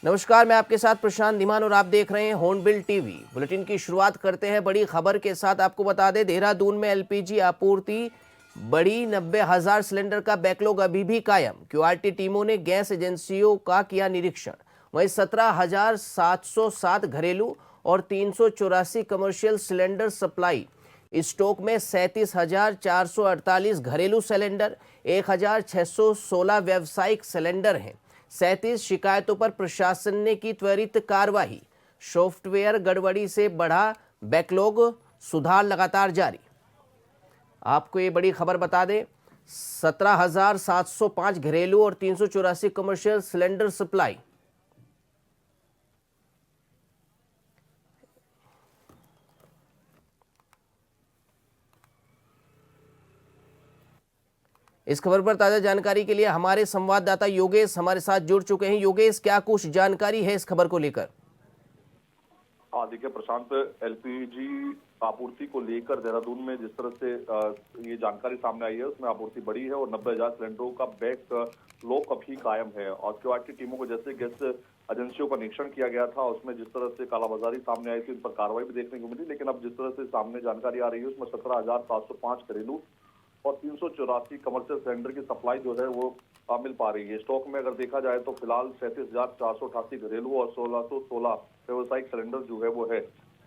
नमस्कार, मैं आपके साथ प्रशांत धीमान और आप देख रहे हैं हॉर्नबिल टीवी। बुलेटिन की शुरुआत करते हैं बड़ी खबर के साथ। आपको बता दें, देहरादून में एलपीजी आपूर्ति बड़ी 90,000 सिलेंडर का बैकलॉग अभी भी कायम। क्यूआरटी टीमों ने गैस एजेंसियों का किया निरीक्षण। वहीं 17,707 घरेलू और 384 कमर्शियल सिलेंडर सप्लाई स्टॉक में। 37,448 घरेलू सिलेंडर, 1,616 व्यावसायिक सिलेंडर हैं। 37 शिकायतों पर प्रशासन ने की त्वरित कार्रवाई। सॉफ्टवेयर गड़बड़ी से बढ़ा बैकलॉग, सुधार लगातार जारी। आपको ये बड़ी खबर बता दें, 17,705 घरेलू और 384 कमर्शियल सिलेंडर सप्लाई। इस खबर पर ताजा जानकारी के लिए हमारे संवाददाता योगेश हमारे साथ जुड़ चुके हैं। योगेश, क्या कुछ जानकारी है इस खबर को लेकर? देखिए प्रशांत, एलपीजी आपूर्ति को लेकर देहरादून में जिस तरह से ये जानकारी सामने आई है उसमें आपूर्ति बढ़ी है और 90,000 सिलेंडरों का बैकलॉग अभी कायम है। और क्यूआरटी टीमों को जैसे गैस एजेंसियों का निरीक्षण किया गया था उसमें जिस तरह से कालाबाजारी सामने आई थी उन पर कार्रवाई भी देखने को मिली, लेकिन अब जिस तरह से सामने जानकारी आ रही है उसमें 17,705 घरेलू और 384 कमर्शियल सिलेंडर की सप्लाई जो है वो मिल पा रही है। स्टॉक में अगर देखा जाए तो फिलहाल 37,488 घरेलू और 1,616 व्यावसायिक सिलेंडर जो है वो है।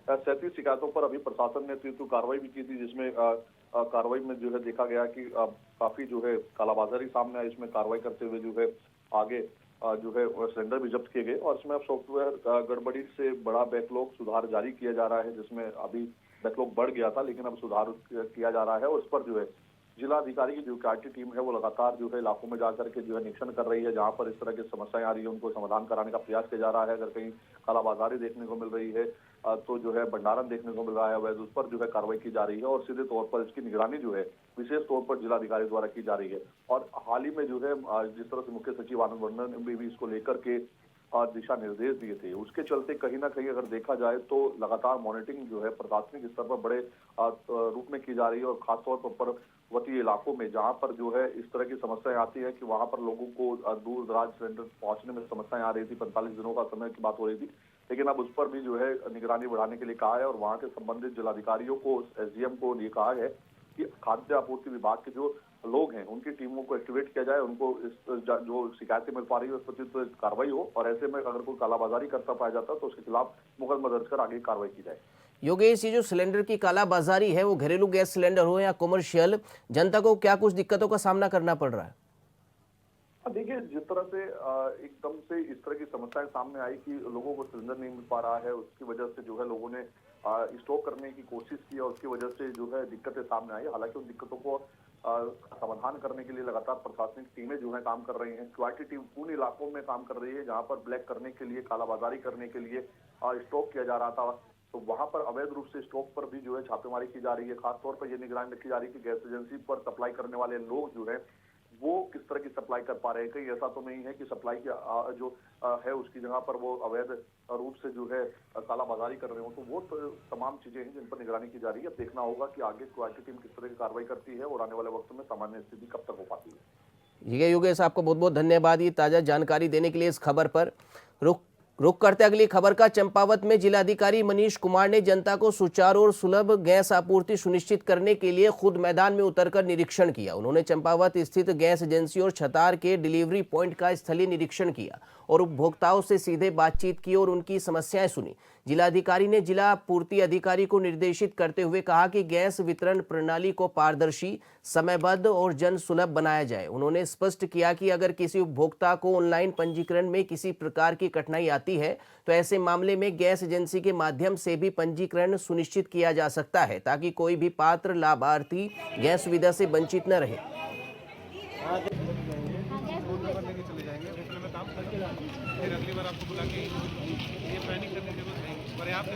37 शिकायतों पर अभी प्रशासन ने तीव्र कार्रवाई भी की थी, जिसमें कार्रवाई में जो है देखा गया कि काफी जो है कालाबाजारी सामने आई। इसमें कार्रवाई करते हुए जो है आगे जो है सिलेंडर भी जब्त किए गए और इसमें अब सॉफ्टवेयर गड़बड़ी से बड़ा बैकलॉग सुधार जारी किया जा रहा है, जिसमें अभी बैकलॉग बढ़ गया था लेकिन अब सुधार किया जा रहा है। और इस पर जो है जिलाधिकारी की जो क्यूआरटी टीम है वो लगातार जो है इलाकों में जाकर के जो है निरीक्षण कर रही है। जहां पर इस तरह की समस्याएं आ रही है उनको समाधान कराने का प्रयास किया जा रहा है। अगर कहीं कालाबाजारी देखने को मिल रही है तो जो है भंडारण देखने को मिल रहा है वैसे उस पर जो है कार्रवाई की जा रही है और सीधे तौर पर इसकी निगरानी जो है विशेष तौर पर जिलाधिकारी द्वारा की जा रही है। और हाल ही में जो है जिस तरह से मुख्य सचिव आनंद वर्धन ने भी इसको लेकर के दिशा निर्देश दिए थे, उसके चलते कहीं ना कहीं अगर देखा जाए तो लगातार मॉनिटरिंग जो है प्रशासनिक स्तर पर बड़े रूप में की जा रही है और खासतौर पर पर्वतीय इलाकों में जहां पर जो है इस तरह की समस्याएं आती है कि वहां पर लोगों को दूर दराज सिलेंडर पहुंचने में समस्याएं आ रही थी। 45 दिनों का समय की बात हो रही थी, लेकिन अब उस पर भी जो है निगरानी बढ़ाने के लिए कहा है और वहां के संबंधित जिलाधिकारियों को, एसडीएम को ये कहा है कि खाद्य आपूर्ति विभाग के जो लोग हैं उनकी टीमों को एक्टिवेट किया जाए, उनको इस जो शिकायतें मिल पा रही है उस पर तो कार्रवाई हो और ऐसे में अगर कोई कालाबाजारी करता पाया जाता है तो उसके खिलाफ मुकदमा दर्ज कर आगे कार्रवाई की जाए। योगेश, ये जो सिलेंडर की कालाबाजारी है वो घरेलू गैस सिलेंडर हो या कमर्शियल, जनता को क्या कुछ दिक्कतों का सामना करना पड़ रहा है? देखिए जिस तरह से एकदम से इस तरह की समस्याएं सामने आई कि लोगों को सिलेंडर नहीं मिल पा रहा है, उसकी वजह से जो है लोगों ने स्टॉक करने की कोशिश की और उसकी वजह से जो है दिक्कतें सामने आई। हालांकि उन दिक्कतों को समाधान करने के लिए लगातार प्रशासनिक टीमें जो है काम कर रही हैं। क्यूआरटी टीम उन इलाकों में काम कर रही है जहां पर ब्लैक करने के लिए, कालाबाजारी करने के लिए स्टॉक किया जा रहा था, तो वहां पर अवैध रूप से स्टॉक पर भी जो है छापेमारी की जा रही है। खासतौर पर यह निगरानी रखी जा रही है कि गैस एजेंसी पर सप्लाई करने वाले लोग जो है वो किस तरह की सप्लाई कर पा रहे हैं। कहीं ऐसा तो नहीं है कि सप्लाई की जो है उसकी जगह पर वो अवैध रूप से जो है कालाबाजारी कर रहे हो, तो वो तमाम चीजें हैं जिन पर निगरानी की जा रही है। अब देखना होगा कि आगे क्वालिटी टीम किस तरह की कार्रवाई करती है और आने वाले वक्त में सामान्य स्थिति कब तक हो पाती है। ठीक है योगेश, आपको बहुत बहुत धन्यवाद ये ताजा जानकारी देने के लिए। इस खबर पर रुक करते अगली खबर का। चंपावत में जिलाधिकारी मनीष कुमार ने जनता को सुचारू और सुलभ गैस आपूर्ति सुनिश्चित करने के लिए खुद मैदान में उतरकर निरीक्षण किया। उन्होंने चंपावत स्थित गैस एजेंसी और छतार के डिलीवरी पॉइंट का स्थलीय निरीक्षण किया और उपभोक्ताओं से सीधे बातचीत की और उनकी समस्याएं सुनी। जिलाधिकारी ने जिला पूर्ति अधिकारी को निर्देशित करते हुए कहा कि गैस वितरण प्रणाली को पारदर्शी, समयबद्ध और जन सुलभ बनाया जाए। उन्होंने स्पष्ट किया कि अगर किसी उपभोक्ता को ऑनलाइन पंजीकरण में किसी प्रकार की कठिनाई आती है तो ऐसे मामले में गैस एजेंसी के माध्यम से भी पंजीकरण सुनिश्चित किया जा सकता है, ताकि कोई भी पात्र लाभार्थी गैस सुविधा से वंचित न रहे। फिर अगली बार आपको बुला के ये पैनिक करने की जरूरत नहीं, पर्याप्त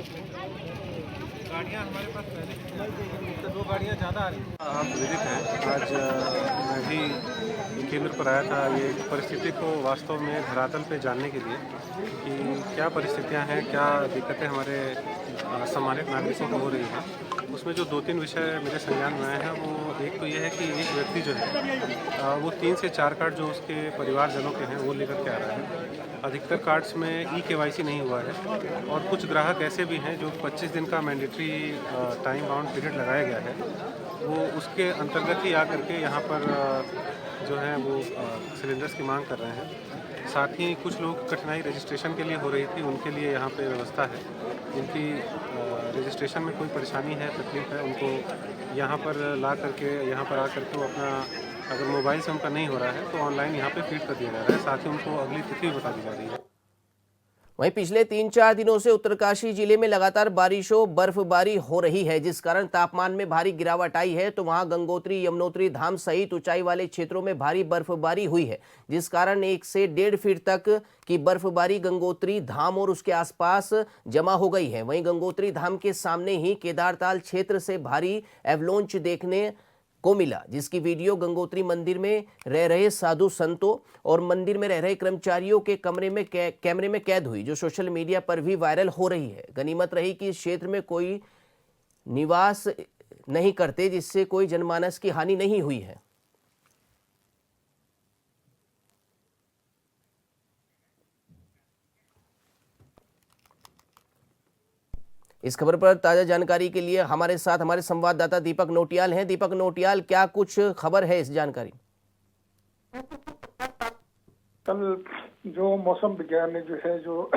गाड़ियाँ हमारे पास पहले तो 2 गाड़ियाँ ज़्यादा आ रही हैं। हाँ, प्रेरित है। आज मैं भी केंद्र पर आया था ये परिस्थिति को वास्तव में धरातल पे जानने के लिए कि क्या परिस्थितियाँ हैं, क्या दिक्कतें हमारे सम्मानित नागरिकों को हो रही हैं। उसमें जो 2-3 विषय मेरे संज्ञान में आए हैं, वो एक तो ये है कि एक व्यक्ति जो है वो 3 से 4 कार्ड जो उसके परिवारजनों के हैं वो लेकर के आ रहा है। अधिकतर कार्ड्स में ई-केवाईसी नहीं हुआ है और कुछ ग्राहक ऐसे भी हैं जो 25 दिन का मैंडेटरी टाइम बाउंड पीरियड लगाया गया है, वो उसके अंतर्गत ही आकर के यहाँ पर जो है वो सिलेंडर्स की मांग कर रहे हैं। साथ ही कुछ लोग कठिनाई रजिस्ट्रेशन के लिए हो रही थी, उनके लिए यहाँ पे व्यवस्था है। जिनकी रजिस्ट्रेशन में कोई परेशानी है, तकलीफ है, उनको यहाँ पर ला करके यहाँ पर आ करके वो अपना, अगर मोबाइल से उनका नहीं हो रहा है तो ऑनलाइन यहाँ पे फीड कर दिया जा रहा है। साथ ही उनको अगली तिथि भी बता दी जा रही है। वहीं पिछले 3-4 दिनों से उत्तरकाशी जिले में लगातार बारिशों बर्फबारी हो रही है, जिस कारण तापमान में भारी गिरावट आई है। तो वहां गंगोत्री, यमुनोत्री धाम सहित ऊंचाई वाले क्षेत्रों में भारी बर्फबारी हुई है, जिस कारण 1 से 1.5 फीट तक की बर्फबारी गंगोत्री धाम और उसके आसपास जमा हो गई है। वहीं गंगोत्री धाम के सामने ही केदारताल क्षेत्र से भारी एवलोंच देखने को मिला, जिसकी वीडियो गंगोत्री मंदिर में रह रहे साधु संतों और मंदिर में रह रहे कर्मचारियों के कैमरे में कैद हुई, जो सोशल मीडिया पर भी वायरल हो रही है। गनीमत रही कि इस क्षेत्र में कोई निवास नहीं करते, जिससे कोई जनमानस की हानि नहीं हुई है। इस खबर पर ताजा जानकारी के लिए हमारे साथ हमारे संवाददाता दीपक नोटियाल हैं। दीपक नोटियाल, क्या कुछ खबर है इस जानकारी? कल जो मौसम विज्ञान ने जो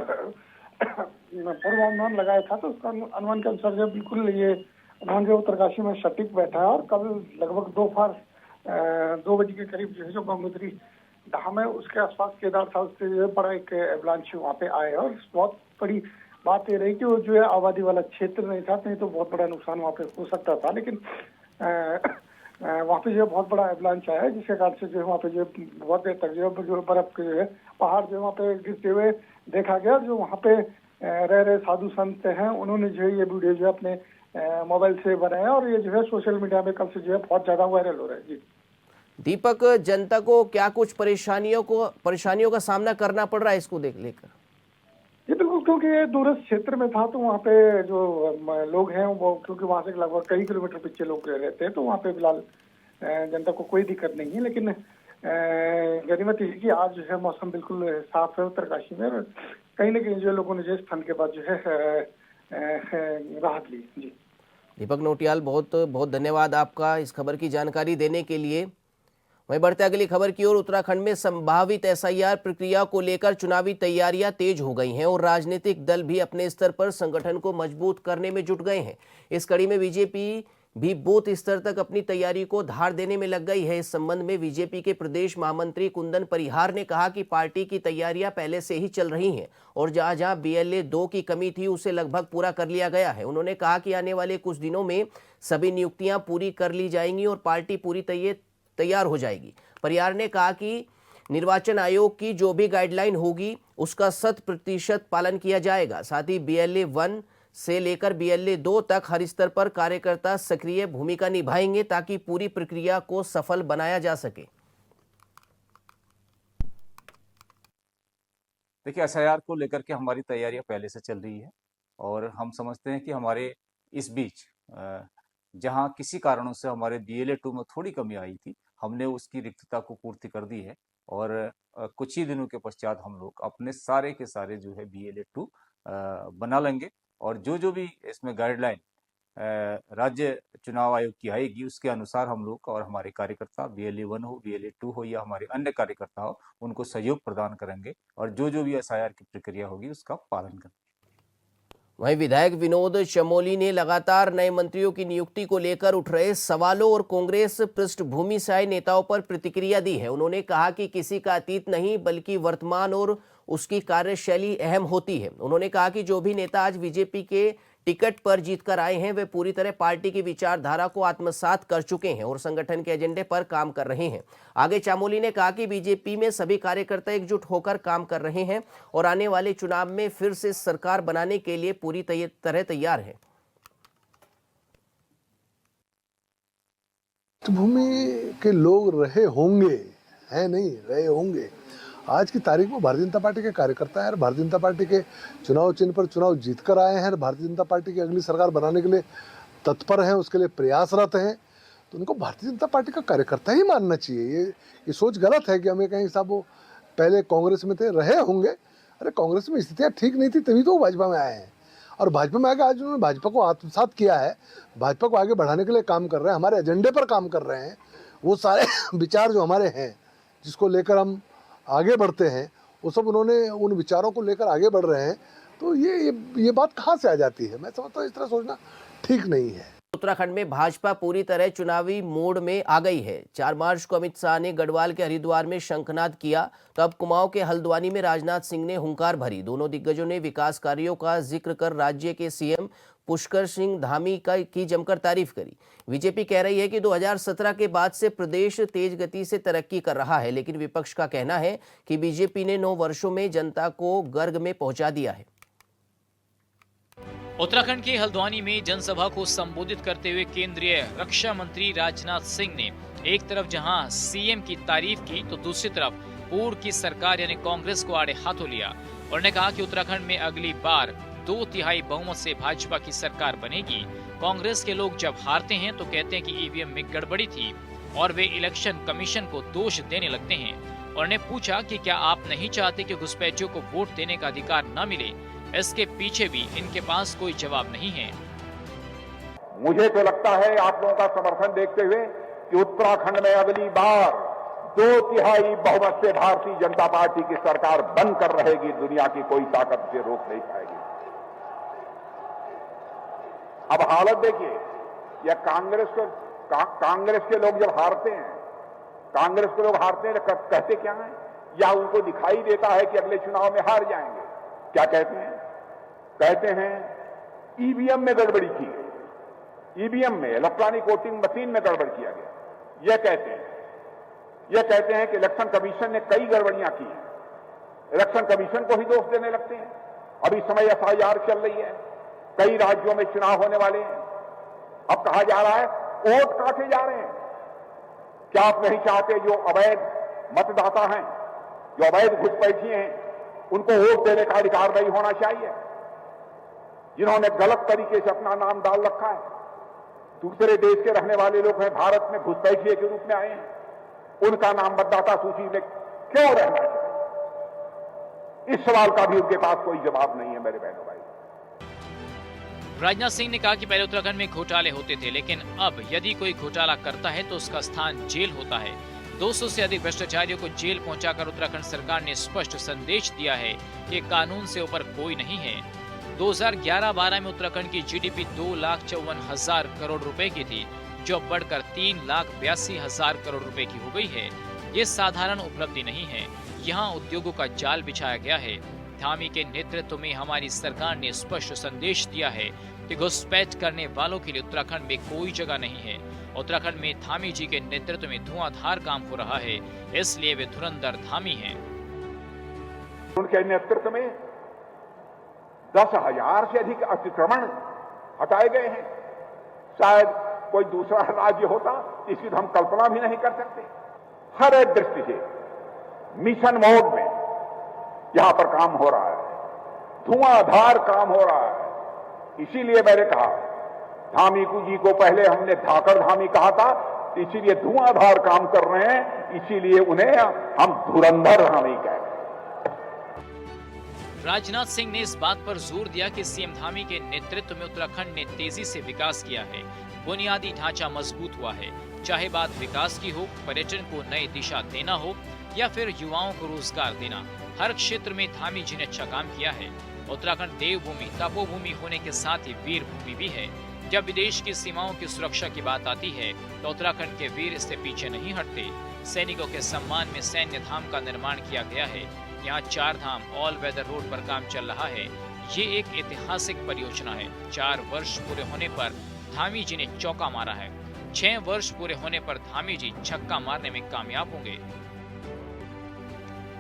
पूर्वानुमान लगाया था, तो उसका अनुमान के अनुसार जो बिल्कुल ये अनुमान जो उत्तरकाशी में सटीक बैठा है। और कल लगभग दोपहर 2 बजे के करीब जो गंगोत्री धाम है उसके आसपास केदारताल से जो है बड़ा एक एवलांच वहाँ पे आया है। और बहुत बड़ी बात ये रही कि वो जो है आबादी वाला क्षेत्र नहीं था, नहीं तो बहुत बड़ा नुकसान वहाँ पे हो सकता था। लेकिन वहाँ पे जो है बहुत बड़ा एवलांच आया है, जिसके कारण से जो है वहाँ पे जो बहुत देर तक जो बर्फ के जो है पहाड़ जो वहाँ पे गिरते हुए देखा गया। जो वहाँ पे रह रहे साधु संत हैं, उन्होंने जो है ये वीडियो जो है अपने मोबाइल से बनाया और ये जो है सोशल मीडिया में कल से जो है बहुत ज्यादा वायरल हो रहा है। जी दीपक, जनता को क्या कुछ परेशानियों का सामना करना पड़ रहा है इसको लेकर? ये बिल्कुल, क्योंकि ये दूरस्थ क्षेत्र में था, तो वहाँ पे जो लोग हैं वो, क्योंकि वहाँ से लगभग कई किलोमीटर पीछे लोग रहते हैं, तो वहाँ पे फिलहाल जनता को कोई दिक्कत नहीं है। लेकिन गनीमत ये कि आज जो है मौसम बिल्कुल साफ है उत्तरकाशी में, और कहीं ना कहीं जो लोगों ने जो ठंड के बाद जो है राहत ली। जी दीपक नोटियाल, बहुत बहुत धन्यवाद आपका इस खबर की जानकारी देने के लिए। वहीं बढ़ते अगली खबर की ओर। उत्तराखंड में संभावित एसआईआर प्रक्रिया को लेकर चुनावी तैयारियां तेज हो गई हैं और राजनीतिक दल भी अपने स्तर पर संगठन को मजबूत करने में जुट गए हैं। इस कड़ी में बीजेपी भी बूथ स्तर तक अपनी तैयारी को धार देने में लग गई है। इस संबंध में बीजेपी के प्रदेश महामंत्री कुंदन परिहार ने कहा कि पार्टी की तैयारियां पहले से ही चल रही हैं और जहां जहां BLA 2 की कमी थी उसे लगभग पूरा कर लिया गया है। उन्होंने कहा कि आने वाले कुछ दिनों में सभी नियुक्तियां पूरी कर ली जाएंगी और पार्टी पूरी तैयार हो जाएगी। परिहार ने कहा कि निर्वाचन आयोग की जो भी गाइडलाइन होगी उसका 100% पालन किया जाएगा। साथ ही BLA 1 से लेकर BLA 2 तक हर स्तर पर कार्यकर्ता सक्रिय भूमिका निभाएंगे ताकि पूरी प्रक्रिया को सफल बनाया जा सके। देखिए, एसआईआर को लेकर के हमारी तैयारियां पहले से चल रही है और हम समझते हैं कि हमारे इस बीच जहां किसी कारणों से हमारे BLA 2 में थोड़ी कमी आई थी, हमने उसकी रिक्तता को पूर्ति कर दी है और कुछ ही दिनों के पश्चात हम लोग अपने सारे के सारे जो है BLA 2 बना लेंगे और जो भी इसमें गाइडलाइन राज्य चुनाव आयोग की आएगी उसके अनुसार हम लोग और हमारे कार्यकर्ता BLA 1 हो, BLA 2 हो या हमारे अन्य कार्यकर्ता हो, उनको सहयोग प्रदान करेंगे और जो भी एसआईआर की प्रक्रिया होगी उसका पालन करेंगे। वहीं विधायक विनोद चमोली ने लगातार नए मंत्रियों की नियुक्ति को लेकर उठ रहे सवालों और कांग्रेस पृष्ठभूमि से आए नेताओं पर प्रतिक्रिया दी है। उन्होंने कहा कि किसी का अतीत नहीं बल्कि वर्तमान और उसकी कार्यशैली अहम होती है। उन्होंने कहा कि जो भी नेता आज बीजेपी के टिकट पर जीतकर आए हैं वे पूरी तरह पार्टी की विचारधारा को आत्मसात कर चुके हैं और संगठन के एजेंडे पर काम कर रहे हैं। आगे चामोली ने कहा कि बीजेपी में सभी कार्यकर्ता एकजुट होकर काम कर रहे हैं और आने वाले चुनाव में फिर से सरकार बनाने के लिए पूरी तरह तैयार है। भूमि के लोग रहे होंगे, है नहीं रहे होंगे। आज की तारीख में भारतीय जनता पार्टी के कार्यकर्ता है, भारतीय जनता पार्टी के चुनाव चिन्ह पर चुनाव जीतकर आए हैं, भारतीय जनता पार्टी की अगली सरकार बनाने के लिए तत्पर हैं, उसके लिए प्रयासरत हैं, तो उनको भारतीय जनता पार्टी का कार्यकर्ता ही मानना चाहिए। ये सोच गलत है कि हमें कहीं साहब वो पहले कांग्रेस में थे, रहे होंगे। अरे कांग्रेस में स्थितियाँ ठीक नहीं थी तभी तो वो भाजपा में आए हैं, और भाजपा में आके आज उन्होंने भाजपा को आत्मसात किया है, भाजपा को आगे बढ़ाने के लिए काम कर रहे हैं, हमारे एजेंडे पर काम कर रहे हैं। वो सारे विचार जो हमारे हैं, जिसको लेकर हम आगे बढ़ते हैं, वो सब उन्होंने उन विचारों को लेकर आगे बढ़ रहे हैं। तो ये बात कहाँ से आ जाती है? मैं समझता हूँ इस तरह सोचना ठीक नहीं है। उत्तराखंड में भाजपा पूरी तरह चुनावी मोड में आ गई है। 4 मार्च को अमित शाह ने गढ़वाल के हरिद्वार में शंखनाद किया, तो अब कुमाऊं के हल्द्वानी में राजनाथ सिंह ने हुंकार भरी। दोनों दिग्गजों ने विकास कार्यों का जिक्र कर राज्य के सीएम पुष्कर सिंह धामी की जमकर तारीफ करी। बीजेपी कह रही है कि 2017 के बाद से प्रदेश तेज गति से तरक्की कर रहा है, लेकिन विपक्ष का कहना है कि बीजेपी ने 9 वर्षों में जनता को गर्ग में पहुंचा दिया है। उत्तराखंड के हल्द्वानी में जनसभा को संबोधित करते हुए केंद्रीय रक्षा मंत्री राजनाथ सिंह ने एक तरफ जहां सीएम की तारीफ की, तो दूसरी तरफ पूर्व की सरकार यानी कांग्रेस को आड़े हाथों लिया। उन्होंने कहा कि उत्तराखंड में अगली बार 2/3 बहुमत से भाजपा की सरकार बनेगी। कांग्रेस के लोग जब हारते हैं तो कहते हैं कि ईवीएम में गड़बड़ी थी और वे इलेक्शन कमीशन को दोष देने लगते हैं। उन्होंने पूछा कि क्या आप नहीं चाहते कि घुसपैठियों को वोट देने का अधिकार न मिले? इसके पीछे भी इनके पास कोई जवाब नहीं है। मुझे तो लगता है आप लोगों का समर्थन देखते हुए कि उत्तराखंड में अगली बार 2/3 बहुमत से भारतीय जनता पार्टी की सरकार बनकर रहेगी। दुनिया की कोई ताकत से रोक नहीं पाएगी। अब हालत देखिए, यह कांग्रेस के लोग जब हारते हैं, कांग्रेस के लोग हारते हैं कहते क्या है, या उनको दिखाई देता है कि अगले चुनाव में हार जाएंगे। क्या कहते हैं? कहते हैं ईवीएम में गड़बड़ी की गई, ईवीएम में, इलेक्ट्रॉनिक वोटिंग मशीन में गड़बड़ किया गया। यह कहते हैं कि इलेक्शन कमीशन ने कई गड़बड़ियां की हैं। इलेक्शन कमीशन को ही दोष देने लगते हैं। अभी समय एफआईआर चल रही है, कई राज्यों में चुनाव होने वाले हैं। अब कहा जा रहा है वोट काटे जा रहे हैं। क्या आप नहीं चाहते जो अवैध मतदाता हैं, जो अवैध घुसपैठी हैं, उनको वोट देने का अधिकार नहीं होना चाहिए? जिन्होंने गलत तरीके से अपना नाम डाल रखा है, दूसरे देश के रहने वाले लोग हैं, भारत में घुसपैठिए के रूप में आए हैं, उनका नाम मतदाता सूची में क्यों रहना चाहिए? इस सवाल का भी उनके पास कोई जवाब नहीं है। मेरे बहनों भाई, राजनाथ सिंह ने कहा कि पहले उत्तराखंड में घोटाले होते थे, लेकिन अब यदि कोई घोटाला करता है तो उसका स्थान जेल होता है। 200 से अधिक भ्रष्टाचारियों को जेल पहुंचाकर उत्तराखंड सरकार ने स्पष्ट संदेश दिया है कि कानून से ऊपर कोई नहीं है। 2011-12 में उत्तराखंड की जीडीपी 2,54,000 करोड़ रुपए की थी, जो अब बढ़कर 3,82,000 करोड़ रुपए की हो गई है। ये साधारण उपलब्धि नहीं है, यहाँ उद्योगों का जाल बिछाया गया है। धामी के नेतृत्व में हमारी सरकार ने स्पष्ट संदेश दिया है कि घुसपैठ करने वालों के लिए उत्तराखंड में कोई जगह नहीं है। उत्तराखंड में धामी जी के नेतृत्व में धुआंधार काम हो रहा है, इसलिए वे धुरंधर धामी हैं। उनके नेतृत्व में 10,000 से अधिक अतिक्रमण हटाए गए हैं। शायद कोई दूसरा राज्य होता इसकी तो हम कल्पना भी नहीं कर सकते। हर एक दृष्टि से मिशन मोड में यहां पर काम हो रहा है, धुआंधार काम हो रहा है। इसीलिए मैंने कहा, धामी जी को पहले हमने धाकड़ धामी कहा था, इसीलिए धुआंधार काम कर रहे हैं, इसीलिए उन्हें हम धुरंधर धामी कह रहे हैं। राजनाथ सिंह ने इस बात पर जोर दिया कि सीएम धामी के नेतृत्व में उत्तराखंड ने तेजी से विकास किया है, बुनियादी ढांचा मजबूत हुआ है। चाहे बात विकास की हो, पर्यटन को नई दिशा देना हो या फिर युवाओं को रोजगार देना, हर क्षेत्र में धामी जी ने अच्छा काम किया है। उत्तराखंड देवभूमि, तपोभूमि होने के साथ ही वीर भूमि भी है। जब विदेश की सीमाओं की सुरक्षा की बात आती है तो उत्तराखंड के वीर इससे पीछे नहीं हटते। सैनिकों के सम्मान में सैन्य धाम का निर्माण किया गया है। यहाँ 4 धाम ऑल वेदर रोड पर काम चल रहा है। ये एक ऐतिहासिक परियोजना है। 4 वर्ष पूरे होने पर धामी जी ने चौका मारा है। 6 वर्ष पूरे होने पर धामी जी छक्का मारने में कामयाब होंगे।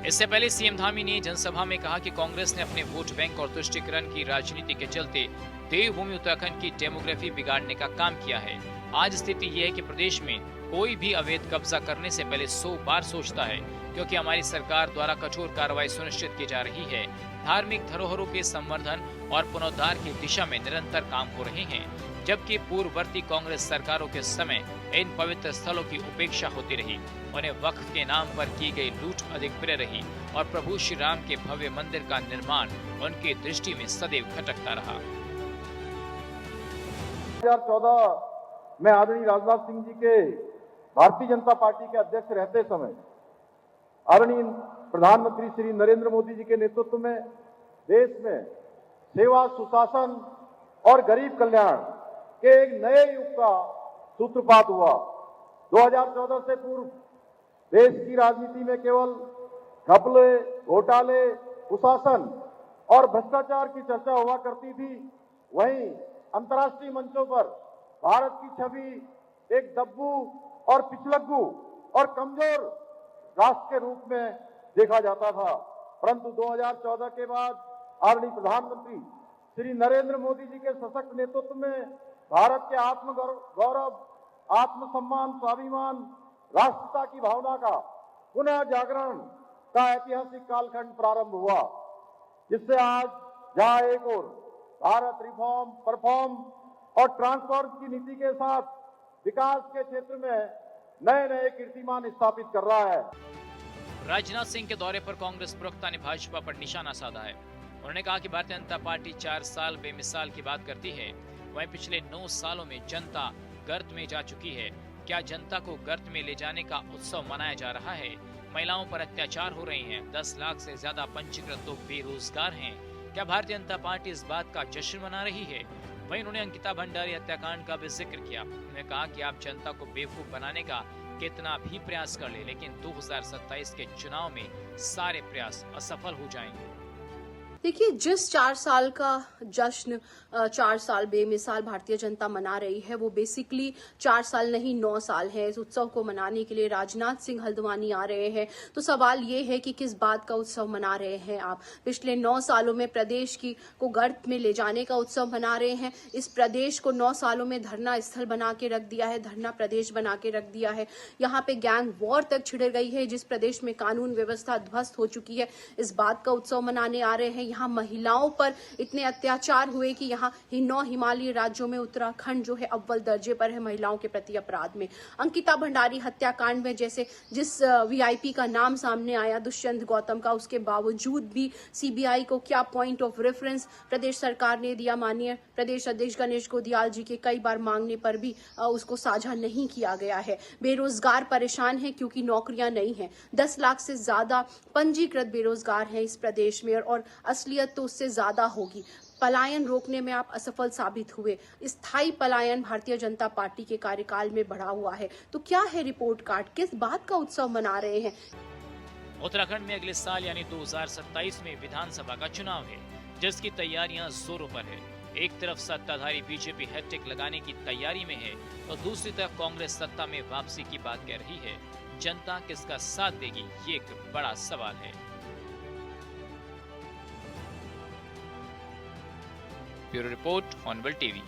इससे पहले सीएम धामी ने जनसभा में कहा कि कांग्रेस ने अपने वोट बैंक और तुष्टीकरण की राजनीति के चलते देवभूमि उत्तराखंड की डेमोग्राफी बिगाड़ने का काम किया है। आज स्थिति यह है कि प्रदेश में कोई भी अवैध कब्जा करने से पहले 100 बार सोचता है, क्योंकि हमारी सरकार द्वारा कठोर कार्रवाई सुनिश्चित की जा रही है। धार्मिक धरोहरों के संवर्धन और पुनरुद्धार की दिशा में निरंतर काम हो रहे हैं, जबकि पूर्ववर्ती कांग्रेस सरकारों के समय इन पवित्र स्थलों की उपेक्षा होती रही। उन्हें वक्फ के नाम पर की गई लूट अधिक प्रिय रही और प्रभु श्री राम के भव्य मंदिर का निर्माण उनकी दृष्टि में सदैव खटकता रहा। 2014 में आदरणीय राजनाथ सिंह जी के भारतीय जनता पार्टी के अध्यक्ष रहते समय आदरणीय प्रधानमंत्री श्री नरेंद्र मोदी जी के नेतृत्व में देश में सेवा, सुशासन और गरीब कल्याण के एक नए युग का सूत्रपात हुआ। 2014 से पूर्व देश की राजनीति में केवल घपले, घोटाले, कुशासन और भ्रष्टाचार की चर्चा हुआ करती थी। वहीं अंतर्राष्ट्रीय मंचों पर भारत की छवि एक दब्बू और पिछलग्गू और कमजोर राष्ट्र के रूप में देखा जाता था। परंतु 2014 के बाद आदरणीय प्रधानमंत्री श्री नरेंद्र मोदी जी के सशक्त नेतृत्व में भारत के आत्म गौरव, आत्मसम्मान, स्वाभिमान, राष्ट्रता की भावना का पुनः जागरण का ऐतिहासिक कालखंड प्रारंभ हुआ, जिससे आज जहां एक ओर भारत रिफॉर्म, परफॉर्म और ट्रांसफॉर्म की नीति के साथ विकास के क्षेत्र में नए नए कीर्तिमान स्थापित कर रहा है। राजनाथ सिंह के दौरे पर कांग्रेस प्रवक्ता ने भाजपा पर निशाना साधा है। उन्होंने कहा कि भारतीय जनता पार्टी 4 साल बेमिसाल की बात करती है, वहीं पिछले 9 सालों में जनता गर्त में जा चुकी है। क्या जनता को गर्त में ले जाने का उत्सव मनाया जा रहा है? महिलाओं पर अत्याचार हो रहे हैं, 10 लाख से ज्यादा पंजीकृत लोग बेरोजगार हैं। क्या भारतीय जनता पार्टी इस बात का जश्न मना रही है? वहीं उन्होंने अंकिता भंडारी हत्याकांड का भी जिक्र किया। उन्होंने कहा कि आप जनता को बेवकूफ बनाने का कितना भी प्रयास कर ले, लेकिन 2027 के चुनाव में सारे प्रयास असफल हो जाएंगे। देखिए, जिस 4 साल का जश्न 4 साल बेमिसाल भारतीय जनता मना रही है, वो बेसिकली 4 साल नहीं 9 साल है। इस उत्सव को मनाने के लिए राजनाथ सिंह हल्द्वानी आ रहे हैं। तो सवाल ये है कि किस बात का उत्सव मना रहे हैं आप? पिछले 9 सालों में प्रदेश को गर्त में ले जाने का उत्सव मना रहे हैं। इस प्रदेश को 9 सालों में धरना स्थल बना के रख दिया है, धरना प्रदेश बना के रख दिया है। यहाँ पे गैंग वॉर तक छिड़ गई है। जिस प्रदेश में कानून व्यवस्था ध्वस्त हो चुकी है, इस बात का उत्सव मनाने आ रहे हैं। यहाँ महिलाओं पर इतने अत्याचार हुए कि यहाँ 9 हिमालयी राज्यों में उत्तराखंड जो है अव्वल दर्जे पर है महिलाओं के प्रति अपराध में। अंकिता भंडारी हत्याकांड में जैसे जिस वीआईपी का नाम सामने आया दुष्यंत गौतम का, उसके बावजूद भी सीबीआई को क्या पॉइंट ऑफ रेफरेंस प्रदेश सरकार ने दिया? माननीय प्रदेश अध्यक्ष गणेश गोदियाल जी के कई बार मांगने पर भी उसको साझा नहीं किया गया है। बेरोजगार परेशान है क्योंकि नौकरियां नहीं है। 10 लाख से ज्यादा पंजीकृत बेरोजगार हैं इस प्रदेश में और असलियत तो उससे ज्यादा होगी। पलायन रोकने में आप असफल साबित हुए। स्थायी पलायन भारतीय जनता पार्टी के कार्यकाल में बढ़ा हुआ है। तो क्या है रिपोर्ट कार्ड? किस बात का उत्सव मना रहे हैं? उत्तराखंड में अगले साल यानी 2027 में विधानसभा का चुनाव है, जिसकी तैयारियां जोरों पर है। एक तरफ सत्ताधारी बीजेपी हैट्रिक लगाने की तैयारी में है, तो दूसरी तरफ कांग्रेस सत्ता में वापसी की बात कह रही है। जनता किसका साथ देगी, ये एक बड़ा सवाल है। ब्यूरो रिपोर्ट, ऑनबल टीवी।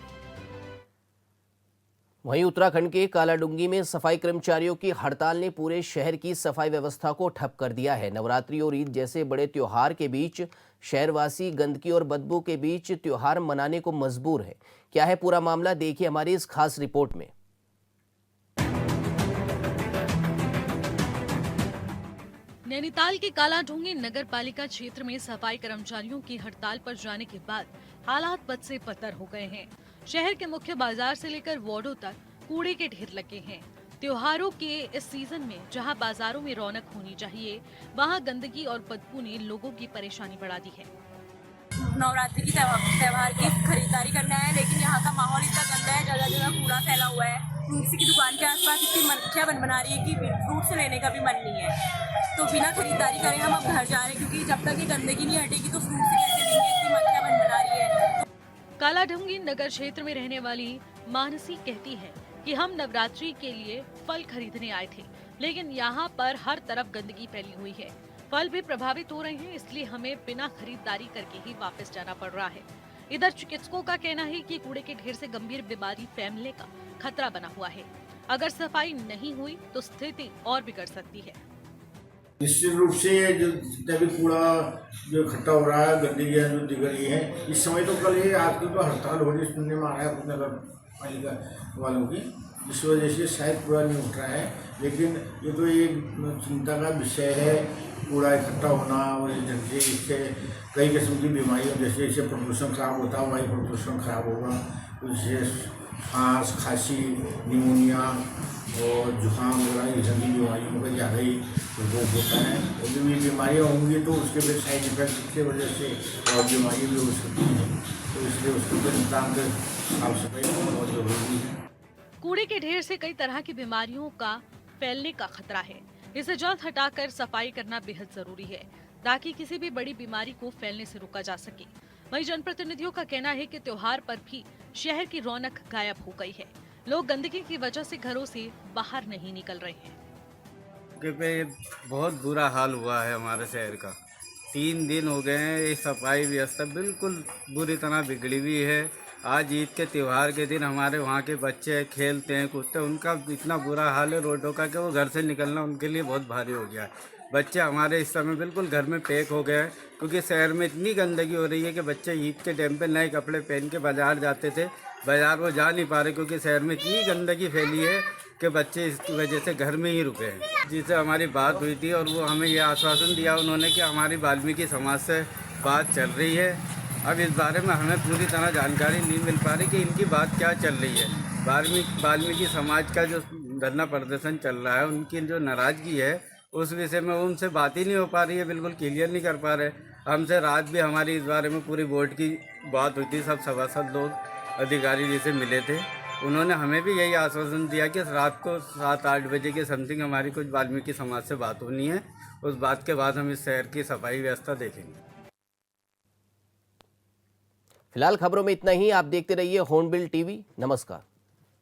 वहीं उत्तराखंड के कालाडूंगी में सफाई कर्मचारियों की हड़ताल ने पूरे शहर की सफाई व्यवस्था को ठप कर दिया है। नवरात्रि और ईद जैसे बड़े त्योहार के बीच शहरवासी गंदगी और बदबू के बीच त्योहार मनाने को मजबूर है। क्या है पूरा मामला, देखिए हमारी इस खास रिपोर्ट में। नैनीताल के कालाढूंगी नगर पालिका क्षेत्र में सफाई कर्मचारियों की हड़ताल पर जाने के बाद हालात बद से बदतर हो गए हैं। शहर के मुख्य बाजार से लेकर वार्डों तक कूड़े के ढेर लगे हैं। त्योहारों के इस सीजन में जहां बाजारों में रौनक होनी चाहिए, वहां गंदगी और बदबू ने लोगों की परेशानी बढ़ा दी है। नवरात्रि की त्योहार की खरीदारी करना है, लेकिन यहाँ का माहौल इतना गंदा है, जगह जगह कूड़ा फैला हुआ है। फ्रूट्स की दुकान के आसपास इतनी मक्खियाँ बना रही है कि फ्रूट्स लेने का भी मन नहीं है। तो बिना खरीदारी करें हम अब घर जा रहे हैं, क्योंकि जब तक ये गंदगी नहीं हटेगी तो फ्रूट्स कैसे लेंगे? इतनी मक्खियाँ बना रही है। कालाढूंगी नगर क्षेत्र में रहने वाली मानसी कहती है कि हम नवरात्रि के लिए फल खरीदने आए थे, लेकिन यहाँ पर हर तरफ गंदगी फैली हुई है। फल भी प्रभावित हो रहे हैं, इसलिए हमें बिना खरीदारी करके ही वापस जाना पड़ रहा है। इधर चिकित्सकों का कहना है कि कूड़े के ढेर से गंभीर बीमारी फैलने का खतरा बना हुआ है। अगर सफाई नहीं हुई तो स्थिति और बिगड़ सकती है। निश्चित रूप से जो जितना भी कूड़ा जो इकट्ठा हो रहा है, गंदगियाँ जो दिख रही है, इस समय तो कल ये आजकल तो हड़ताल हो रही है, सुनने में आ रहा है कुछ नगर पालिका वालों की, जिस वजह से शायद कूड़ा नहीं उठ रहा है। लेकिन ये तो एक चिंता का विषय है, कूड़ा इकट्ठा होना और इससे कई किस्म की बीमारियाँ, जैसे इससे प्रदूषण खराब होता है, वायु प्रदूषण खराब होगा, उससे सांस, खांसी, निमोनिया और जुकाम वगैरह ये सभी बीमारियों का ज़्यादा ही प्रकोप होता है। यदि भी बीमारियाँ होंगी तो उसके फिर साइड इफेक्ट की वजह से और बीमारियाँ भी हो सकती हैं, तो इसलिए उसको तो नितांत साफ सफाई बहुत जरूरी है। कूड़े के ढेर से कई तरह की बीमारियों का फैलने का खतरा है। इसे जल्द हटाकर सफाई करना बेहद जरूरी है ताकि किसी भी बड़ी बीमारी को फैलने से रोका जा सके। वहीं जनप्रतिनिधियों का कहना है कि त्योहार पर भी शहर की रौनक गायब हो गई है। लोग गंदगी की वजह से घरों से बाहर नहीं निकल रहे हैं। बहुत बुरा हाल हुआ है हमारे शहर का। 3 दिन हो गए हैं, ये सफाई व्यवस्था बिल्कुल बुरी तरह बिगड़ी हुई है। आज ईद के त्यौहार के दिन हमारे वहाँ के बच्चे खेलते हैं, कूदते हैं, उनका इतना बुरा हाल है रोडों का कि वो घर से निकलना उनके लिए बहुत भारी हो गया है। बच्चे हमारे इस समय बिल्कुल घर में पैक हो गए हैं, क्योंकि शहर में इतनी गंदगी हो रही है कि बच्चे ईद के टाइम पे नए कपड़े पहन के बाज़ार जाते थे, बाज़ार वो जा नहीं पा रहे क्योंकि शहर में इतनी गंदगी फैली है कि बच्चे इसकी वजह से घर में ही रुके हैं। जिससे हमारी बात हुई थी और वो हमें ये आश्वासन दिया उन्होंने कि हमारी वाल्मीकि समाज से बात चल रही है। अब इस बारे में हमें पूरी तरह जानकारी नहीं मिल पा रही कि इनकी बात क्या चल रही है। वाल्मीकि समाज का जो धरना प्रदर्शन चल रहा है, उनकी जो नाराज़गी है उस विषय में उनसे बात ही नहीं हो पा रही है, बिल्कुल क्लियर नहीं कर पा रहे। हमसे रात भी हमारी इस बारे में पूरी बोर्ड की बात हुई थी, सब सभासद लोग अधिकारी जी से मिले थे। उन्होंने हमें भी यही आश्वासन दिया कि रात को 7-8 बजे के समथिंग हमारी कुछ वाल्मीकि समाज से बात होनी है, उस बात के बाद हम इस शहर की सफाई व्यवस्था देखेंगे। फिलहाल खबरों में इतना ही। आप देखते रहिए हॉर्नबिल टीवी। नमस्कार।